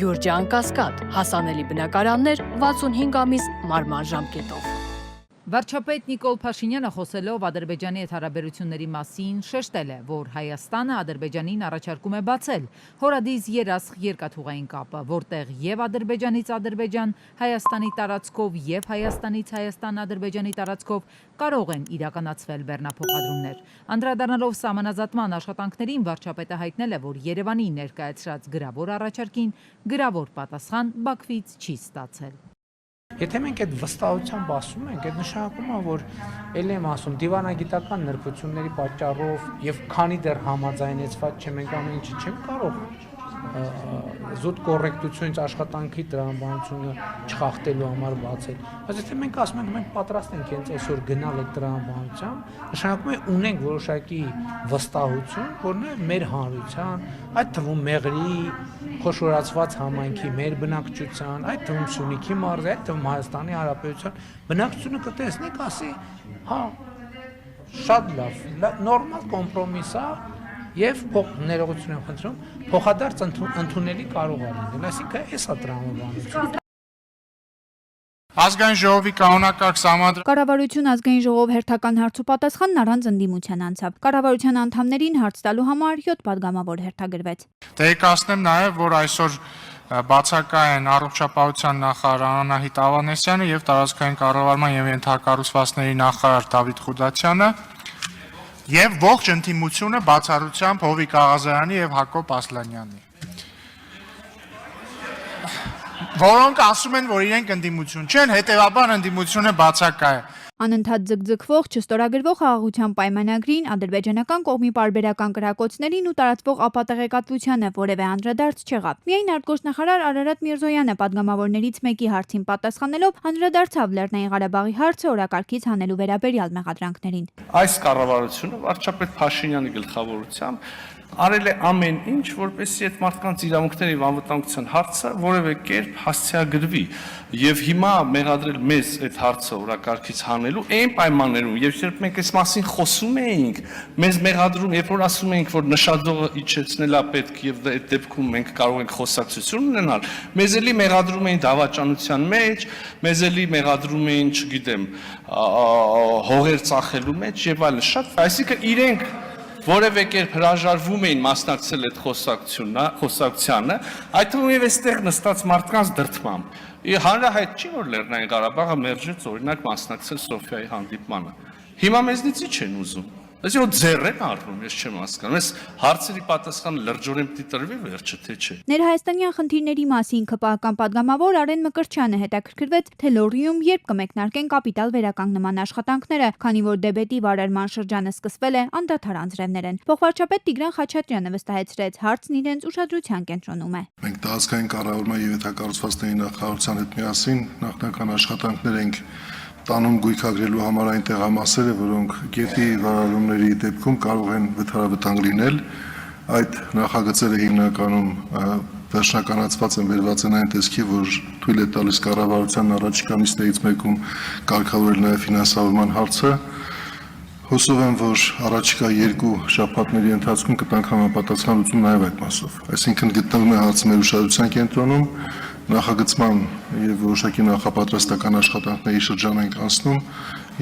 Գյուրջան Կասկադ, հասանելի բնակարաններ 65 ամիս մարման ժամկետով։ Վարչապետ Նիկոլ Փաշինյանը խոսելով Ադրբեջանի հետ հարաբերությունների մասին շեշտել է, որ Հայաստանը Ադրբեջանին առաջարկում է բացել հորադիս երասխ երկաթուղային կապը, որտեղ եւ Ադրբեջանից Ադրբեջան Հայաստանի տարածքով եւ Հայաստանից Հայաստան Ադրբեջանի տարածքով կարող են իրականացվել բեռնափոխադրումներ։ Անդրադառնալով սահմանազատման աշխատանքներին վարչապետը հայտնել է, որ Երևանի ներկայացրած գրավոր առաջարկին գրավոր պատասխան Բաքվից չի ստացել։ Եթե մենք այդ վստահությամբ ասում ենք, այդ նշանակում է, որ ել եմ ասում, դիվանագիտական նրբությունների պատճառով եւ քանի դեռ համաձայնեցված չէ, մենք ամեն ինչը չենք կարող զուտ կոռեկտությունից աշխատանքի տրամաբանությունը չխախտելու համար բացել։ Բայց եթե մենք ասում ենք, մենք պատրաստ ենք հենց այսօր գնալ այդ տրամաբանությամբ, նշանակում է ունենք որոշակի վստահություն, որն է մեր հանրության, այդ թվում Մեղրի խոշորացված համայնքի, մեր բնակչության, այդ թվում Սյունիքի մարզի, այդ թվում Հայաստանի Հանրապետության բնակչությունը կտեսնի, ասի, հա, շատ լավ, նորմալ կոմպրոմիս է եւ ներողություն եմ խնդրում, փոխադարձ ընդունելի կարող է լինել, այսինքն էս է տրամաբանությունը։ Ազգային ժողովի կանոնակարգ սահմանադրական Կառավարություն ազգային ժողով հերթական հարց ու պատասխանն առանց ընդդիմության անցավ։ Կառավարության անդամներին հարց տալու համար 7 падգամավոր հերթագրվեց։ Տեղեկացնեմ նաև, որ այսօր բացակա են առողջապահության նախարար Անահիտ Ավանեսյանը եւ տարածքային կառավարման եւ ենթակառուցվածքների նախարար Դավիթ Խուդացյանը եւ ողջ ընդդիմությունը բացառությամբ Հովիկ Աղազարյանի եւ Հակոբ Ասլանյանի, որոնք ասում են, որ իրենք ընդդիմություն չեն, հետեւաբար ընդդիմությունը բացակա է։ Անընդհատ ձգձգվող, չստորագրվող խաղաղության պայմանագրին, ադրբեջանական կողմի պարբերական կրակոցներին ու տարածվող ապատեղեկատվությանը որևէ անդրադարձ չեղավ։ Միայն արտգործնախարար Արարատ Միրզոյանը падգամավորներից մեկի հարցին պատասխանելով անդրադարձավ Լեռնային Ղարաբաղի հարցը օրակարգից հանելու վերաբերյալ մեղադրանքներին։ Այս կառավարությունը վարչապետ Փաշինյանի գլխավորությամբ արել է ամեն ինչ, որպեսզի այդ մարդկանց իրավունքների եւ անվտանգության հարցը որևէ կերպ հասցեագրվի եւ հիմա մեղադրել մեզ այդ հարցը օրակարգից հանելու այն պայմաններում, երբ մենք այս մասին խոսում էինք, մեզ մեղադրում, երբ որ ասում էինք, որ նշաձողը իջեցնել է պետք եւ այդ դեպքում մենք կարող ենք խոսակցություն ունենալ, մեզ էլի մեղադրում էին դավաճանության մեջ, մեզ էլի մեղադրում էին, չգիտեմ, հողեր ծախելու մեջ եւ այլն, շատ, այսինքն իրենք որևէ կերպ հրաժարվում էին մասնակցել այդ խոսակցությանը, այդ թվում եւ այստեղ նստած մարդկանց դրդմամբ։ Հանրահայտ չի, որ Լեռնային Ղարաբաղը մերժեց օրինակ մասնակցել Սոֆիայի հանդիպմանը։ Հիմա մեզնից ինչ են ուզում։ Այսինքն ձեռ են առնում, ես չեմ հասկանում։ Այս հարցերի պատասխանը լրջորեն պիտի տրվի վերջը, թե չէ։ Ներհայաստանյան խնդիրների մասին ԿՊԱ-ական падգամավոր Արեն Մկրտչյանը հետաքրքրվեց, թե Լոռիում երբ կմեկնարկեն կապիտալ վերականգնման աշխատանքները, քանի որ դեբետի վարարման շրջանը սկսվել է, անդադար անձրևներ են։ Փոխվարչապետ Տիգրան Խաչատրյանը վստահեցրեց, հարցն իրենց ուշադրության կենտրոնում է։ Մենք տարածքային կառավարման եւ ենթակառուցվածքների նախարարության հետ միասին նախնական աշխատանքներ ենք տանում գույքագրելու համար այն տեղամասերը, որոնք գետի վարարումների դեպքում կարող են վթարավտանգ լինել։ Այդ նախագծերը հիմնականում վերջնականացված են վերված են այն տեսքի, որ թույլ է տալիս կառավարության առաջիկա նիստերից մեկում կարգավորել նաև ֆինանսավորման հարցը։ Հուսով եմ, որ առաջիկա 2 շաբաթների ընթացքում կտանք համապատասխան լուծում նաև այդ մասով։ Այսինքն գտնվում է հարցը մեր ուշադրության կենտրոնում, նախագծման եւ որոշակի նախապատրաստական աշխատանքների շրջան ենք անցնում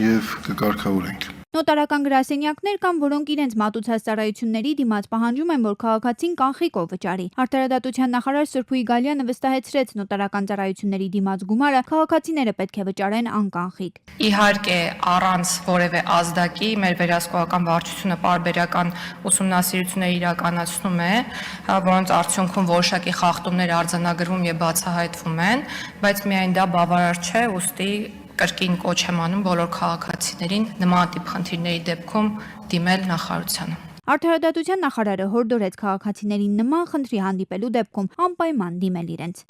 եւ կկարգավորենք։ Նոտարական գրասենյակներ կան, որոնք իրենց մատուցած ծառայությունների դիմաց պահանջում են, որ քաղաքացին կանխիկով վճարի։ Արդարադատության նախարար Սրփուի Գալյանը վստահեցրեց, նոտարական ծառայությունների դիմաց գումարը քաղաքացիները պետք է վճարեն անկանխիկ։ Իհարկե, առանց որևէ ազդակի մեր վերահսկողական վարչությունը պարբերական ուսումնասիրություններ իրականացնում է, որոնց արդյունքում որոշակի խախտումներ արձանագրվում եւ բացահայտվում են, բայց միայն դա բավարար չէ, ուստի կրկին կոչ եմ անում բոլոր քաղաքացիներին նման տիպ խնդիրների դեպքում դիմել նախարարությանը։ Արդարադատության նախարարը հորդորեց քաղաքացիներին նման խնդրի հանդիպելու դեպքում անպայման դիմել իրենց։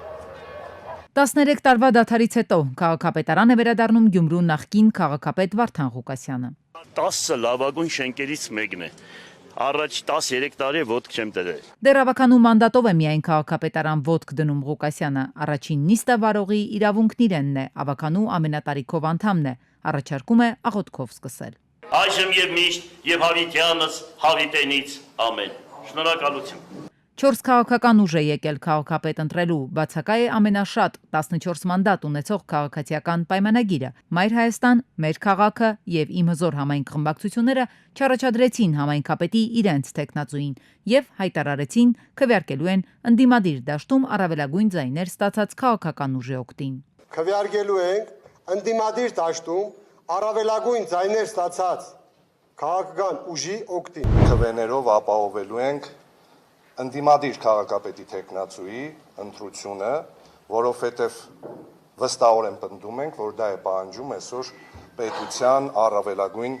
13 տարվա դադարից հետո քաղաքապետարան է վերադառնում Գյումրու նախկին քաղաքապետ Վարդան Ղուկասյանը։ 10 լավագույն շենքերից մեկն է։ Առաջ 13 տարի ոտք չեմ դրել։ Դեռ ավականու մանդատով է միայն քաղաքապետարան ոտք դնում Ղուկասյանը։ Առաջին նիստը վարողի իրավունքն իրենն է, ավականու ամենատարիքով անդամն է, առաջարկում է աղոթքով սկսել։ Այժմ եւ միշտ եւ հավիտյանս հավիտենից ամեն։ Շնորհակալություն։ 4 քաղաքական ուժ է եկել քաղաքապետ ընտրելու, բացակայ է ամենաշատ 14 մանդատ ունեցող քաղաքացիական պայմանագիրը։ Մայր Հայաստան, մեր քաղաքը եւ Իմ հզոր համայնք խմբակցությունները չառաջադրեցին համայնքապետի իրենց տեխնացուին եւ հայտարարեցին քվեարկելու են ընդդիմադիր դաշտում առավելագույն ձայներ ստացած քաղաքական ուժի օգտին։ Քվեարկելու ենք ընդդիմադիր դաշտում առավելագույն ձայներ ստացած քաղաքական ուժի օգտին։ Քվեներով ապահովելու ենք ընդդիմադիր քաղաքապետի տեխնացուի ընտրությունը, որովհետև վստահորեն պնդում ենք, որ դա է պահանջում այսօր պետության առավելագույն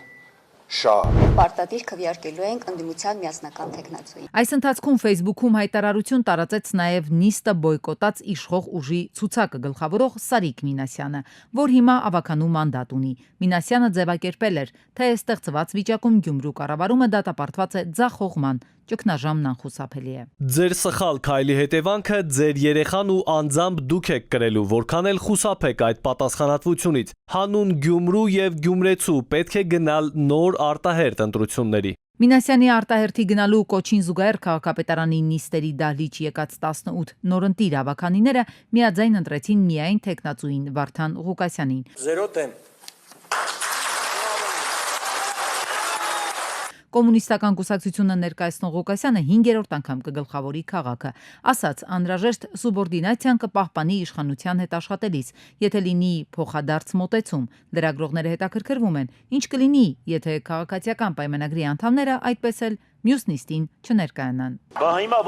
շահը։ Պարտադիր քվեարկելու ենք ընդդիմության միասնական տեխնացուին։ Այս ընթացքում Facebook-ում հայտարարություն տարածեց նաև նիստը բոյկոտած իշխող ուժի ցուցակը գլխավորող Սարիկ Մինասյանը, որ հիմա ավականու մանդատ ունի։ Մինասյանը ձևակերպել էր, թե ստեղծված վիճակում Գյումրու կառավարումը դատապարտված է ձախողման, ճգնաժամն անխուսափելի է։ Ձեր սխալ քայլի հետևանքը ձեր երեխան ու անձամբ դուք եք կրելու, որքան էլ խուսափեք այդ պատասխանատվությունից։ Հանուն Գյումրու եւ Գյումրեցու պետք է գնալ նոր արտահերթ ընտրությունների։ Մինասյանի արտահերթի գնալու կոչին զուգահեռ քաղաքապետարանի նիստերի դահլիճ եկած 18 նորընտիր ավականիները միաձայն ընտրեցին միայն տեխնացուին Վարդան Ղուկասյանին։ 0 դեմ։ Կոմունիստական կուսակցությունը ներկայացնող Ղուկասյանը 5-րդ անգամ կգլխավորի քաղաքը, ասաց անհրաժեշտ սուբորդինացիան կպահպանի իշխանության հետ աշխատելիս, եթե լինի փոխադարձ մոտեցում։ Լրագրողները հետաքրքրվում են, ինչ կլինի, եթե քաղաքացիական պայմանագրի անդամները այդպես էլ մյուս նիստին չներկայանան։ Բա հիմա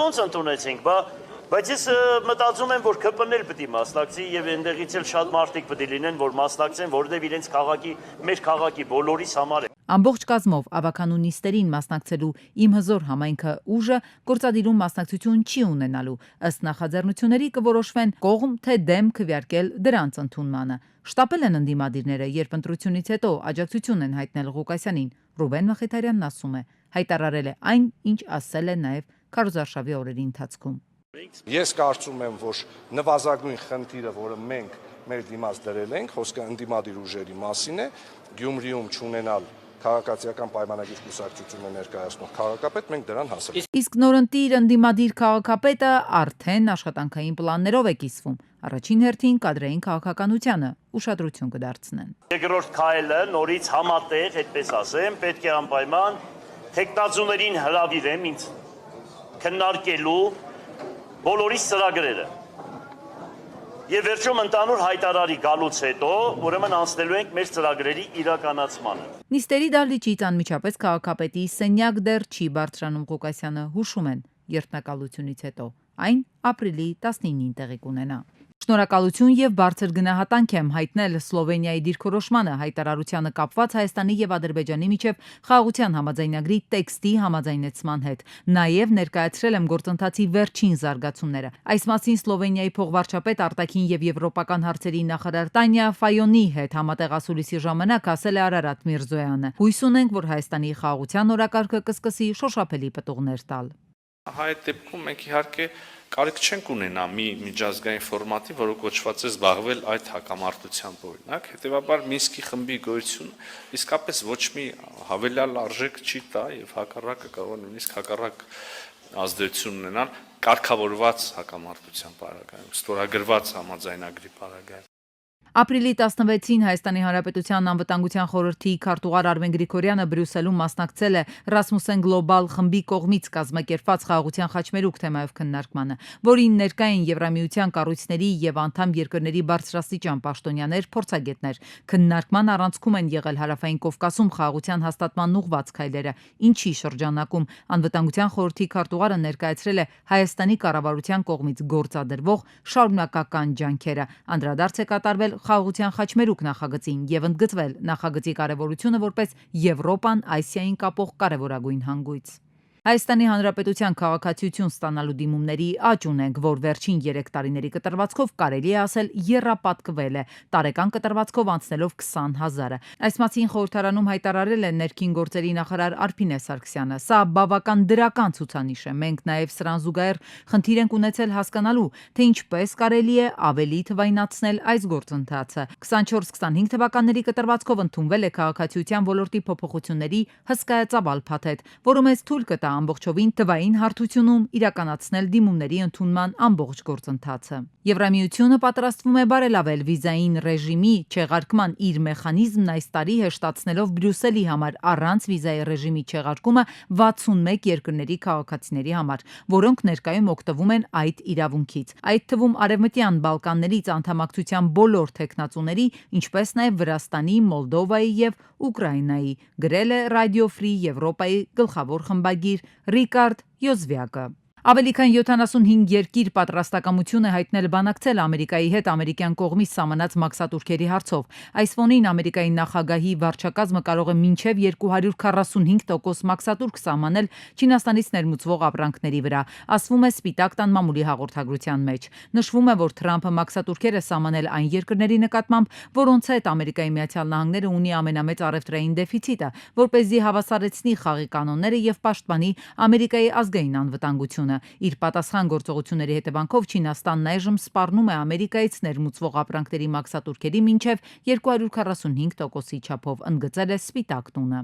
ո՞նց ընդունեցինք։ Բայց ես մտածում եմ, որ ԿՊՆ-ն էլ պետք է մասնակցի եւ այնտեղից էլ շատ մարդիկ պետք է լինեն, որ մասնակցեն, որովհետեւ իրենց քաղաքի, մեր քաղաքի բոլորիս համար է։ Ամբողջ կազմով ավականու նիստերին մասնակցելու Իմ հզոր համայնքը ուժը գործադիրում մասնակցություն չի ունենալու։ Ըստ նախաձեռնությունների կորոշվեն կողմ թե դեմ քվեարկել դրանց ընդունմանը։ Շտապել են ընդդիմադիրները, երբ ընտրությունից հետո աջակցություն են հայտնել Ղուկասյանին։ Ռուբեն Մխիթարյանն ասում է, հայտարարել է այն, ինչ ասել է նաև քարոզարշավի օրերի ընթացքում։ Ես կարծում եմ, որ նվազագույն խնդիրը, որը մենք մեր դիմաց դրել ենք, խոսքը ընդդիմադիր ուժերի մասին է, Գյումրիում չունենալ քաղաքացիական պայմանագիր կուսակցությունը ներկայացնող քաղաքապետ, մենք դրան հասել ենք։ Իսկ նորընտիր ընդդիմադիր քաղաքապետը արդեն աշխատանքային պլաններով է կիսվում։ Առաջին հերթին կադրային քաղաքականությանը ուշադրություն կդարձնեն։ Երկրորդ քայլը նորից համատեղ, այդպես ասեմ, պետք է անպայման տեխնացուներին հրավիրեմ ինձ քննարկելու բոլորիս ծրագրերը։ Եվ վերջում ընդանուր հայտարարի գալուց հետո, ուրեմն անցնելու ենք մեր ծրագրերի իրականացմանը։ Նիստերի դահլիճից անմիջապես քաղաքապետի սենյակ դեռ չի բարձրանում Ղուկասյանը, հուշում են երթնակալությունից հետո։ Այն ապրիլի 19-ին տեղի կունենա։ Շնորհակալություն եւ բարձր գնահատանք եմ հայտնել Սլովենիայի դիրքորոշմանը հայտարարությանը կապված Հայաստանի եւ Ադրբեջանի միջև խաղաղության համաձայնագրի տեքստի համաձայնեցման հետ։ Նաեւ ներկայացրել եմ գործընթացի վերջին զարգացումները։ Այս մասին Սլովենիայի փոխվարչապետ արտաքին եւ եվրոպական հարցերի նախարար Տանյա Ֆայոնի հետ համատեղ ասուլիսի ժամանակ ասել է Արարատ Միրզոյանը։ Հույս ունենք, որ Հայաստանի խաղաղության օրակարգը կսկսի շոշափելի պտուղներ տալ։ Այդ դեպքում մենք իհարկե կարիք չենք ունենա մի միջազգային ֆորմատի, որը կոչված է զբաղվել այդ հակամարտությամբ օրինակ, հետեւաբար Մինսկի խմբի գոյությունը իսկապես ոչ մի հավելյալ արժեք չի տա եւ հակառակը կարող է նույնիսկ հակառակ ազդեցություն ունենալ կարգավորված հակամարտության պարագայում, ստորագրված համաձայնագրի պարագայում։ Ապրիլի 16-ին Հայաստանի Հանրապետության անվտանգության խորհրդի քարտուղար Արմեն Գրիգորյանը Բրյուսելում մասնակցել է Rasmussen Global խմբի կողմից կազմակերպված խաղաղության խաչմերուկ թեմայով քննարկմանը, որին ներկա էին Եվրամիության կառույցների եւ անդամ երկրների բարձրաստիճան պաշտոնյաներ, փորձագետներ։ Քննարկման առանցքում են եղել Հարավային Կովկասում խաղաղության հաստատման ուղղված քայլերը, ինչի շրջանակում անվտանգության խորհրդի քարտուղարը ներկայացրել է Հայաստանի կառավարության կողմից գործադրվող շարունակական ջանքերը։ Անդրադարձ է կատարվել խաղաղության խաչմերուկ նախագծին եւ ընդգծվել նախագծի կարեւորությունը որպես Եվրոպան Ասիային կապող կարեւորագույն հանգույց։ Հայաստանի Հանրապետության քաղաքացիություն ստանալու դիմումների աճ ունենք, որ վերջին 3 տարիների կտրվածքով կարելի է ասել եռապատկվել է, տարեկան կտրվածքով անցնելով 20,000-ը։ Այս մասին խորհրդարանում հայտարարել է ներքին գործերի նախարար Արփինե Սարգսյանը։ Սա բավական դրական ցուցանիշ է։ Մենք նաև սրան զուգահեռ խնդիր ենք ունեցել հասկանալու, թե ինչպես կարելի է ավելի թվայնացնել այս գործընթացը։ 24-25 թվականների կտրվածքով ընդունվել է քաղաքացիության ոլորտի փոփոխությունների հսկայածավալ փաթեթ, որը մեզ թույլ կտա ամբողջովին թվային հարթությունում իրականացնել դիմումների ընդունման ամբողջ գործընթացը։ Եվրամիությունը պատրաստվում է բարելավել վիզային ռեժիմի չեղարկման իր մեխանիզմն այս տարի հեշտացնելով Բրյուսելի համար առանց վիզայի ռեժիմի չեղարկումը 61 երկրների քաղաքացիների համար, որոնք ներկայում օգտվում են այդ իրավունքից։ Այդ թվում Արևմտյան Բալկաններից անդամակցության բոլոր թեկնածուների, ինչպես նաև Վրաստանի, Մոլդովայի եւ Ուկրաինայի, գրել է Ռադիո Ֆրի Եվրոպայի գլխավոր խմբագիր Ռիկարդ Յոզվյակը։ Ավելի քան 75 երկիր պատրաստակամություն է հայտնել բանակցել Ամերիկայի հետ ամերիկյան կողմից սահմանած մաքսատուրքերի հարցով։ Այս ֆոնին Ամերիկայի նախագահի վարչակազմը կարող է մինչև 245% մաքսատուրք սահմանել Չինաստանից ներմուծվող ապրանքների վրա, ասվում է Սպիտակ տան մամուլի հաղորդագրության մեջ։ Նշվում է, որ Թրամփը մաքսատուրքեր է սահմանել այն երկրների նկատմամբ, որոնց հետ Ամերիկայի Միացյալ Նահանգները ունի ամենամեծ առևտրային դեֆիցիտը, որպեսզի հավասարեցնի խաղի կանոնները եւ պաշտպանի Ամերիկայի ազգային անվտանգությունը։ Իր պատասխան գործողությունների հետևանքով Չինաստանն այժմ սպառնում է Ամերիկայից ներմուծվող ապրանքների մաքսատուրքերի մինչև 245%-ի չափով, ընդգծել է Սպիտակ տունը։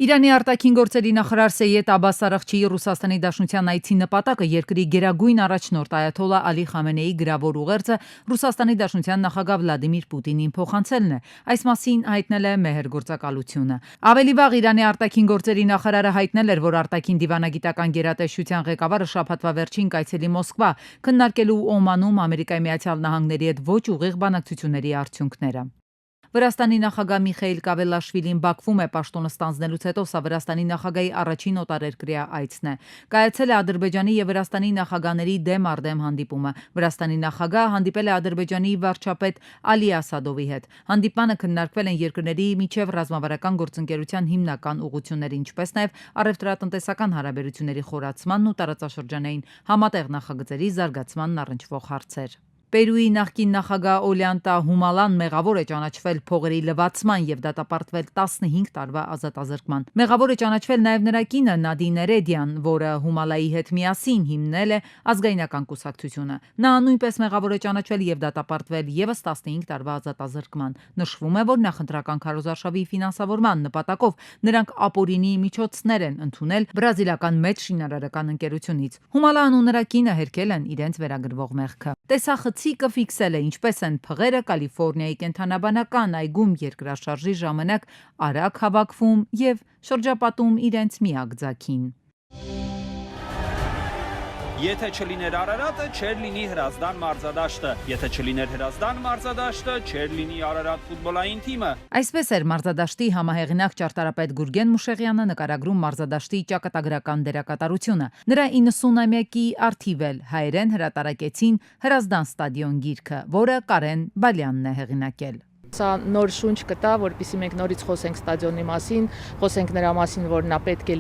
Իրանի արտաքին գործերի նախարար Սեյեդ Աբբաս Արաղչիի Ռուսաստանի Դաշնության այցի նպատակը երկրի գերագույն առաջնորդ Այաթոլլա Ալի Խամենեիի գրավոր ուղերձը Ռուսաստանի Դաշնության նախագահ Վլադիմիր Պուտինին փոխանցելն է։ Այս մասին հայտնել է Մեհեր գործակալությունը։ Ավելի վաղ Իրանի արտաքին գործերի նախարարը հայտնել էր, որ արտաքին դիվանագիտական գերատեսչության ղեկավարը շաբաթվա վերջին կայցելի Մոսկվա, քննարկելու Օմանում Ամերիկայի Միացյալ Նահանգների հետ ոչ ուղիղ բանակցությունների արդյունքները։ Վրաստանի նախագահ Միխայիլ Կավելաշվիլին Բաքվում է պաշտոնը ստանձնելուց հետո սա Վրաստանի նախագահի առաջին օտարերկրյա այցն է։ Կայացել է Ադրբեջանի եւ Վրաստանի նախագահների դեմ առդեմ հանդիպումը։ Վրաստանի նախագահը հանդիպել է Ադրբեջանի վարչապետ Ալի Ասադովի հետ։ Հանդիպանը քննարկվել են երկրների միջև ռազմավարական գործընկերության հիմնական ուղղությունները, ինչպես նաև առևտրատնտեսական հարաբերությունների խորացմանն ու տարածաշրջանային համատեղ նախագծերի զարգացմանն առնչվող հարցեր։ Պերուի նախկին նախագահ Օլյանտա Հումալան մեղավոր է ճանաչվել փողերի լվացման եւ դատապարտվել 15 տարվա ազատազրկման։ Մեղավոր է ճանաչվել նաեւ նրա կինը Նադին Էրեդյան, որը Հումալայի հետ միասին հիմնել է ազգայնական կուսակցությունը։ Նա նույնպես մեղավոր է ճանաչվել եւ դատապարտվել եւս 15 տարվա ազատազրկման։ Նշվում է, որ նախընտրական քարոզարշավի ֆինանսավորման նպատակով նրանք ապօրինի միջոցներ են ընդունել բրազիլական մեծ շինարարական ընկերությունից։ Հումալան ու նրա կինը հերքել են իրենց վերագրվող մեղքը։ Տեսախցիկը ֆիքսել է, ինչպես են փղերը Կալիֆոռնիայի կենթանաբանական այգում երկրաշարժի ժամանակ արագ հավաքվում եւ շրջապատում իրենց միակ ձագին։ Եթե չլիներ Արարատը, չէր լինի Հրազդան մարզադաշտը։ Եթե չլիներ Հրազդան մարզադաշտը, չէր լինի Արարատ ֆուտբոլային թիմը։ Այսպես էր մարզադաշտի համահեղինակ ճարտարապետ Գուրգեն Մուշեղյանը նկարագրում մարզադաշտի ճակատագրական դերակատարությունը։ Նրա 90-ամյակի արդիվ էլ հայերեն հրատարակեցին Հրազդան ստադիոն գիրքը, որը Կարեն Բալյանն է հեղինակել։ Սա նոր շունչ կտա, որպեսզի մենք նորից խոսենք ստադիոնի մասին, խոսենք նրա մասին, որ նա պետք է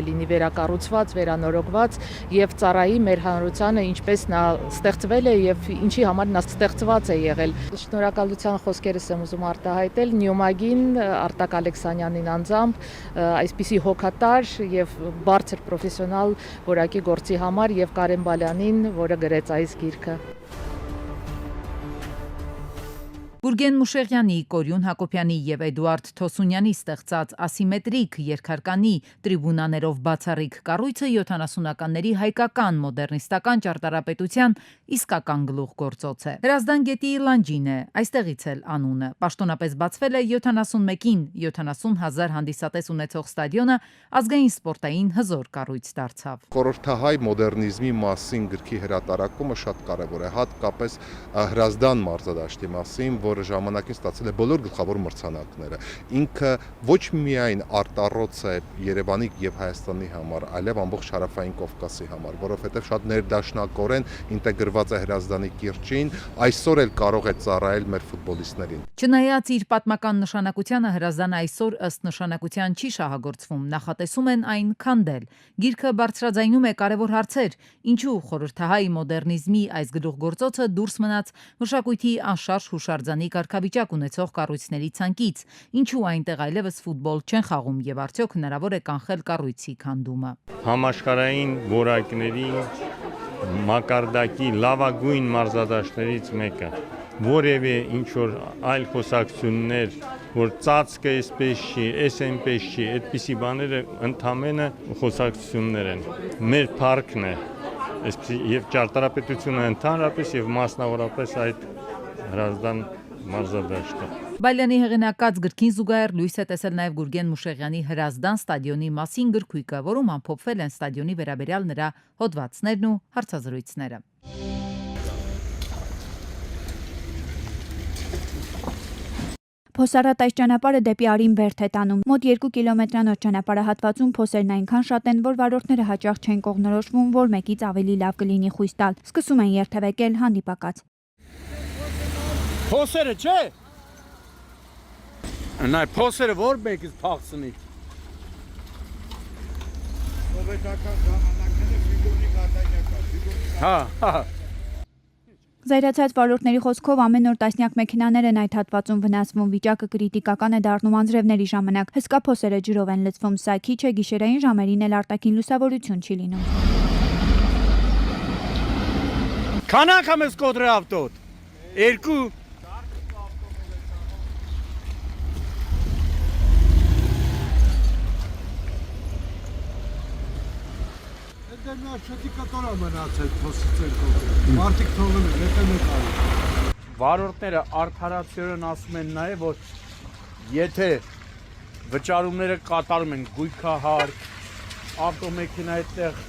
լինի վերակառուցված, վերանորոգված եւ ծառայի մեր հանրությանը, ինչպես նա ստեղծվել է եւ ինչի համար նա ստեղծված է եղել։ Շնորհակալության խոսքերս եմ ուզում արտահայտել Նյումագին, Արտակ Ալեքսանյանին անձամբ, այսպիսի հոգատար եւ բարձր պրոֆեսիոնալ որակի գործի համար եւ Կարեն Բալյանին, որը գրեց այս գիրքը։ Գուրգեն Մուշեղյանի, Կորյուն Հակոբյանի եւ Էդուարդ Թոսունյանի ստեղծած ասիմետրիկ երկհարկանի տրիբունաներով բացառիկ կառույցը 70-ականների հայկական մոդեռնիստական ճարտարապետության իսկական գլուխգործոց է։ Հրազդան գետի լանջին է, այստեղից էլ անունը։ Պաշտոնապես բացվել է 71-ին 70,000 հանդիսատես ունեցող ստադիոնը ազգային սպորտային հզոր կառույց դարձավ։ Խորհրդահայ մոդեռնիզմի մասին գրքի հրատարակումը շատ կարևոր է, հատկապես Հրազդան մարզադաշտի մասին, որը ժամանակին ստացել է բոլոր գլխավոր մրցանակները։ Ինքը ոչ միայն արտառոց է Երևանի եւ Հայաստանի համար, այլև ամբողջ հարավային Կովկասի համար, որովհետեւ շատ ներդաշնակորեն ինտեգրված է Հրազդանի կիրճին, այսօր էլ կարող է ծառայել մեր ֆուտբոլիստներին։ Չնայած իր պատմական նշանակությանը Հրազդանը այսօր ըստ նշանակության չի շահագործվում, նախատեսում են այն քանդել։ Գիրքը բարձրաձայնում է կարևոր հարցեր, ինչու խորհրդահայ մոդեռնիզմի այս գլուխգործոցը դուրս մնաց մշակույթի անշարժ հուշարձանի կարգավիճակ ունեցող կառույցների ցանկից, ինչու այնտեղ այլևս ֆուտբոլ չեն խաղում եւ արդյոք հնարավոր է կանխել կառույցի քանդումը։ Համաշխարհային որակների մակարդակի լավագույն մարզադաշտներից մեկը, որևէ ինչ որ այլ խոսակցություններ որ ծածկը այսպես չի, այնպես չի, այդպիսի բաները ընդամենը խոսակցություններ են։ Մեր парքն է, այսպես եւ ճարտարապետությունը ընդհանրապես եւ մասնավորապես այդ Հրազդան մարզադաշտը։ Բայլյանի հեղինակած գրքին զուգահեռ լույս է տեսել նաև Գուրգեն Մուշեղյանի Հրազդան ստադիոնի մասին գրքույկը, որում ամփոփվել են ստադիոնի վերաբերյալ նրա հոդվածներն ու հարցազրույցները։ Փոսարատ այս ճանապարհը դեպի Արին Բերդ է տանում։ Մոտ 2 կիլոմետրանոց ճանապարհահատվածում փոսերն այնքան շատ են, որ վարորդները հաճախ չեն կողմնորոշվում, որ մեկից ավելի լավ կլինի խույս տալ։ Սկսում են երթևեկել հանդիպակաց։ Փոսերը չէ։ Նայ փոսերը որ մեկից փախցնի։ Սովետական ժամանակները ֆիգուրի կատանյակա։ Հա։ Զայրացած վարորդների խոսքով ամեն օր տասնյակ մեքենաներ են այդ հատվածում վնասվում, վիճակը կրիտիկական է դառնում անձրևների ժամանակ, հսկա փոսերը ջրով են լցվում, սա քիչ է, գիշերային ժամերին էլ արտաքին լուսավորություն չի լինում։ Քանակ ամես կոդրե ավտոտ։ 2 Դեռ շատի կտորա մնացել փոսից են կողմ։ Մարդիկ թողել են, հետո մեկ արի։ Վարորդները արդարացիորեն ասում են նաև, որ եթե վճարումները կատարում են գույքահար, ավտոմեքենայի տեղ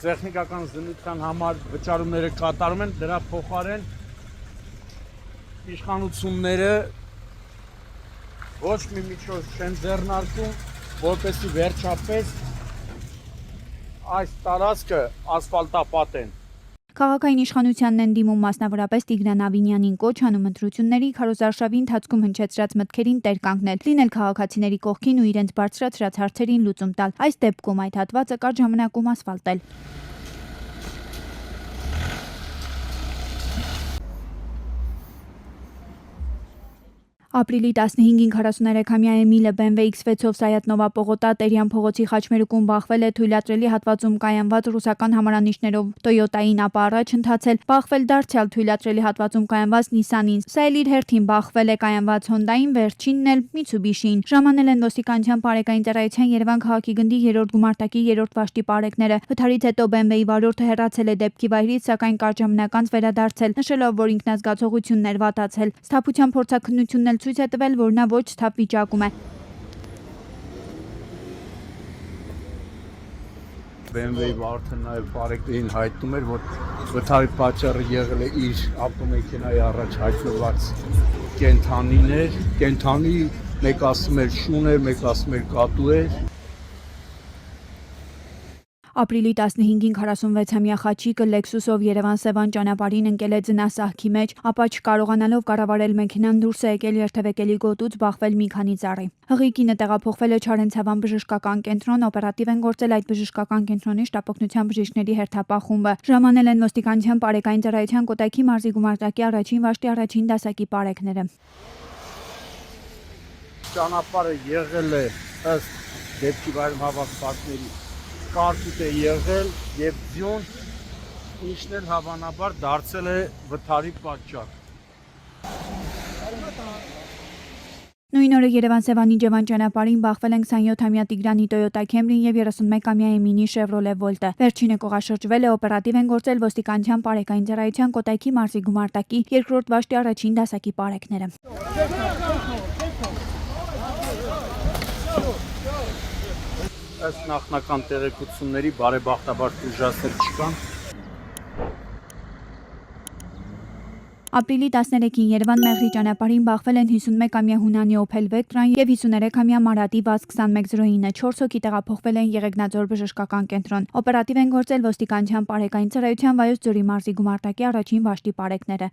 տեխնիկական զննության համար վճարումները կատարում են, դրա փոխարեն իշխանությունները ոչ մի միջոց չեն ձեռնարկում, որպեսզի վերջապես այս տարածքը ասֆալտապատ են։ Քաղաքային իշխանությանն են դիմում մասնավորապես Տիգրան Ավինյանին կոչ անում ընտրությունների քարոզարշավի ընթացքում հնչեցրած մտքերին տեր կանգնել, լինել քաղաքացիների կողքին ու իրենց բարձրացրած հարցերին լուծում տալ։ Այս դեպքում այդ հատվածը կարճ ժամանակում ասֆալտել։ Ապրիլի 15-ին 43-ամյա Էմիլը BMW X6-ով Սայաթ-Նովա Պողոտա Տերյան փողոցի խաչմերուկում բախվել է թույլատրելի հատվածում կայանված ռուսական համարանիշներով Toyota-ին, ապա առաջ ընթացել, բախվել դարձյալ թույլատրելի հատվածում կայանված Nissan-ին։ Սա էլ իր հերթին բախվել է կայանված Honda-ին, վերջինն էլ Mitsubishi-ին։ Ժամանել են ոստիկանության բարեկային ծառայության Երևան քաղաքի գնդի 3-րդ գումարտակի 3-րդ վաշտի բարեկները։ Վթարից հետո BMW-ի վարորդը հեռացել է դեպքի վայրից, սակայն կարճ ժամանակ անց վերադարձել, նշելով, որ ինքնազգացողությունն էր վատացել։ Սթափության փորձաքննությունն էլ ցույց է տվել, որ նա ոչ սթափ վիճակում է։ BMW-ի վարորդը նաև բարեկային հայտնում էր, որ վթարի պատճառը եղել է իր ավտոմեքենայի առաջ հայտնված կենդանիներ, կենդանի մեկ ասում էր շուն էր, մեկ ասում էր կատու էր։ Ապրիլի 15-ին 46-ամյա Խաչիկը Lexus-ով Երևան-Սևան ճանապարհին ընկել է ձնասահքի մեջ, ապա չկարողանալով կառավարել մեքենան դուրս է եկել երթևեկելի գոտուց, բախվել մի քանի ծառի։ Հղի կինը տեղափոխվել է Չարենցավան բժշկական կենտրոն, օպերատիվ են գործել այդ բժշկական կենտրոնի շտապօգնության բժիշկների հերթապահ խումբը։ Ժամանել են ոստիկանության բարեկային ծառայության Կոտայքի մարզի գումարտակի առաջին վաշտի առաջին դասակի բարեկները։ Ճանապարհը եղել է ըստ դեպքի վայրում հավաքվածների կարգուտ է եղել եւ ձյուն, ինչն էլ հավանաբար դարձել է վթարի պատճառ։ Նույն օրը Երևան-Սևանի Ջևան ճանապարհին բախվել են 27-ամյա Տիգրանի Toyota Camry-ին եւ 31-ամյա Էմինի Chevrolet Volt-ը։ Վերջինը կողաշրջվել է, օպերատիվ են գործել ոստիկանության բարեկային ծառայության Կոտայքի մարզի գումարտակի 2-րդ վաշտի առաջին դասակի բարեկները։ Ըստ նախնական տեղեկությունների բարեբախտաբար ուժասեր չկան։ Ապրիլի 13-ին Երևան-Մեղրի ճանապարհին բախվել են 51-ամյա Հունանի Opel Vectra-ն եւ 53-ամյա Մարատի Vaz 2109-ը, 4 հոգի տեղափոխվել են Եղեգնաձոր բժշկական կենտրոն։ Օպերատիվ են գործել ոստիկանության բարեկային ծառայության Վայոց ձորի մարզի գումարտակի առաջին վաշտի բարեկները։